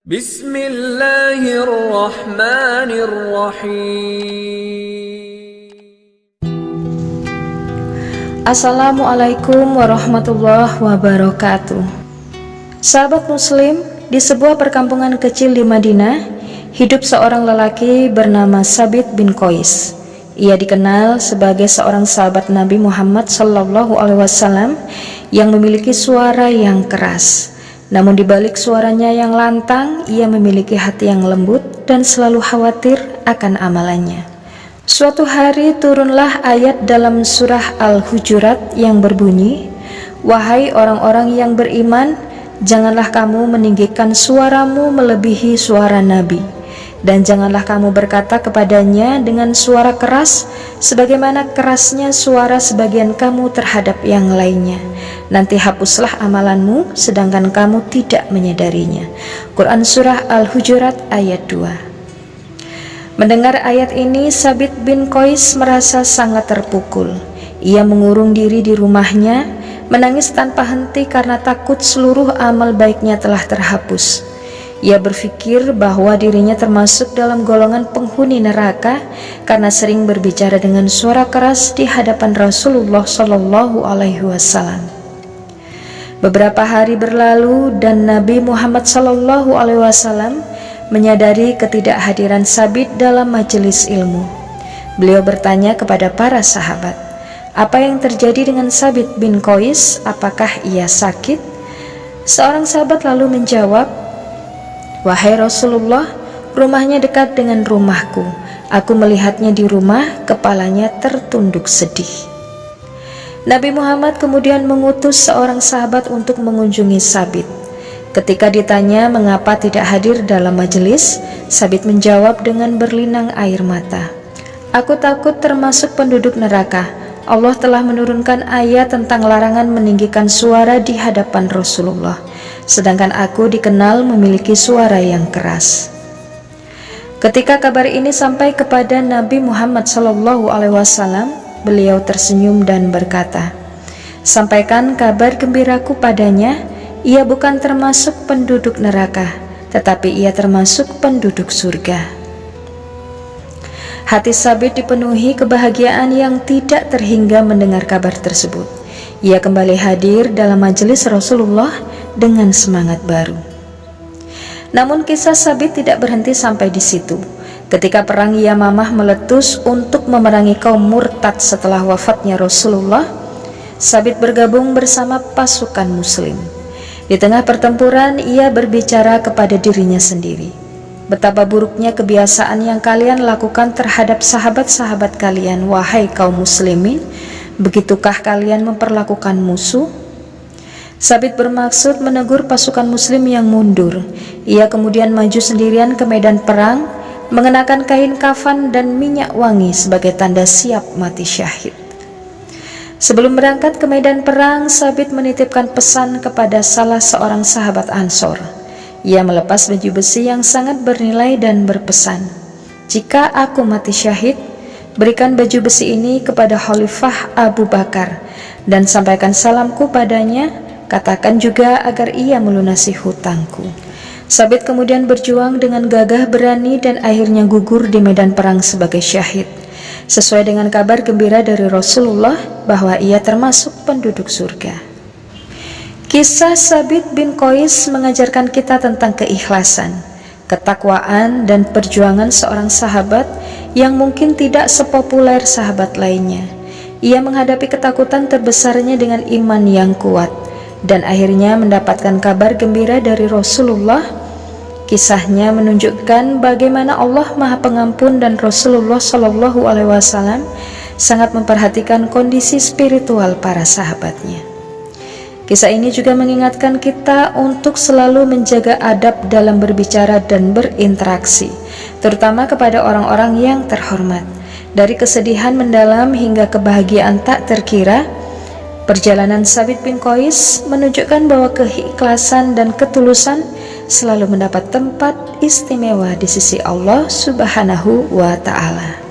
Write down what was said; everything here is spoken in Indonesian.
Bismillahirrahmanirrahim. Assalamualaikum warahmatullahi wabarakatuh. Sahabat muslim, di sebuah perkampungan kecil di Madinah, hidup seorang lelaki bernama Sabit bin Qais. Ia dikenal sebagai seorang sahabat Nabi Muhammad SAW yang memiliki suara yang keras. Namun di balik suaranya yang lantang, ia memiliki hati yang lembut dan selalu khawatir akan amalannya. Suatu hari turunlah ayat dalam surah Al-Hujurat yang berbunyi, "Wahai orang-orang yang beriman, janganlah kamu meninggikan suaramu melebihi suara Nabi, dan janganlah kamu berkata kepadanya dengan suara keras sebagaimana kerasnya suara sebagian kamu terhadap yang lainnya. Nanti hapuslah amalanmu sedangkan kamu tidak menyadarinya." Quran Surah Al-Hujurat ayat 2. Mendengar ayat ini, Sabit bin Qais merasa sangat terpukul. Ia mengurung diri di rumahnya, menangis tanpa henti karena takut seluruh amal baiknya telah terhapus. Ia berpikir bahwa dirinya termasuk dalam golongan penghuni neraka karena sering berbicara dengan suara keras di hadapan Rasulullah SAW. Beberapa hari berlalu dan Nabi Muhammad SAW menyadari ketidakhadiran Sabit dalam majelis ilmu. Beliau bertanya kepada para sahabat, "Apa yang terjadi dengan Sabit bin Qais? Apakah ia sakit?" Seorang sahabat lalu menjawab, "Wahai Rasulullah, rumahnya dekat dengan rumahku. Aku melihatnya di rumah, kepalanya tertunduk sedih." Nabi Muhammad kemudian mengutus seorang sahabat untuk mengunjungi Sabit. Ketika ditanya mengapa tidak hadir dalam majelis, Sabit menjawab dengan berlinang air mata, "Aku takut termasuk penduduk neraka. Allah telah menurunkan ayat tentang larangan meninggikan suara di hadapan Rasulullah, sedangkan aku dikenal memiliki suara yang keras." Ketika kabar ini sampai kepada Nabi Muhammad SAW, beliau tersenyum dan berkata, "Sampaikan kabar gembiraku padanya, ia bukan termasuk penduduk neraka, tetapi ia termasuk penduduk surga." Hati Sabit dipenuhi kebahagiaan yang tidak terhingga mendengar kabar tersebut. Ia kembali hadir dalam majelis Rasulullah dengan semangat baru. Namun kisah Sabit tidak berhenti sampai di situ. Ketika perang Yamamah meletus untuk memerangi kaum murtad setelah wafatnya Rasulullah, Sabit bergabung bersama pasukan muslim. Di tengah pertempuran, ia berbicara kepada dirinya sendiri, "Betapa buruknya kebiasaan yang kalian lakukan terhadap sahabat-sahabat kalian, wahai kaum muslimin. Begitukah kalian memperlakukan musuh?" Sabit bermaksud menegur pasukan muslim yang mundur. Ia kemudian maju sendirian ke medan perang, mengenakan kain kafan dan minyak wangi sebagai tanda siap mati syahid. Sebelum berangkat ke medan perang, Sabit menitipkan pesan kepada salah seorang sahabat Ansor. Ia melepas baju besi yang sangat bernilai dan berpesan, "Jika aku mati syahid, berikan baju besi ini kepada Khalifah Abu Bakar dan sampaikan salamku padanya. Katakan juga agar ia melunasi hutangku." Sabit kemudian berjuang dengan gagah berani dan akhirnya gugur di medan perang sebagai syahid, sesuai dengan kabar gembira dari Rasulullah bahwa ia termasuk penduduk surga. Kisah Sabit bin Qais mengajarkan kita tentang keikhlasan, ketakwaan, dan perjuangan seorang sahabat yang mungkin tidak sepopuler sahabat lainnya. Ia menghadapi ketakutan terbesarnya dengan iman yang kuat, dan akhirnya mendapatkan kabar gembira dari Rasulullah. Kisahnya menunjukkan bagaimana Allah Maha Pengampun dan Rasulullah SAW sangat memperhatikan kondisi spiritual para sahabatnya. Kisah ini juga mengingatkan kita untuk selalu menjaga adab dalam berbicara dan berinteraksi, terutama kepada orang-orang yang terhormat. Dari kesedihan mendalam hingga kebahagiaan tak terkira, perjalanan Sabit bin Qais menunjukkan bahwa keikhlasan dan ketulusan selalu mendapat tempat istimewa di sisi Allah Subhanahu wa Ta'ala.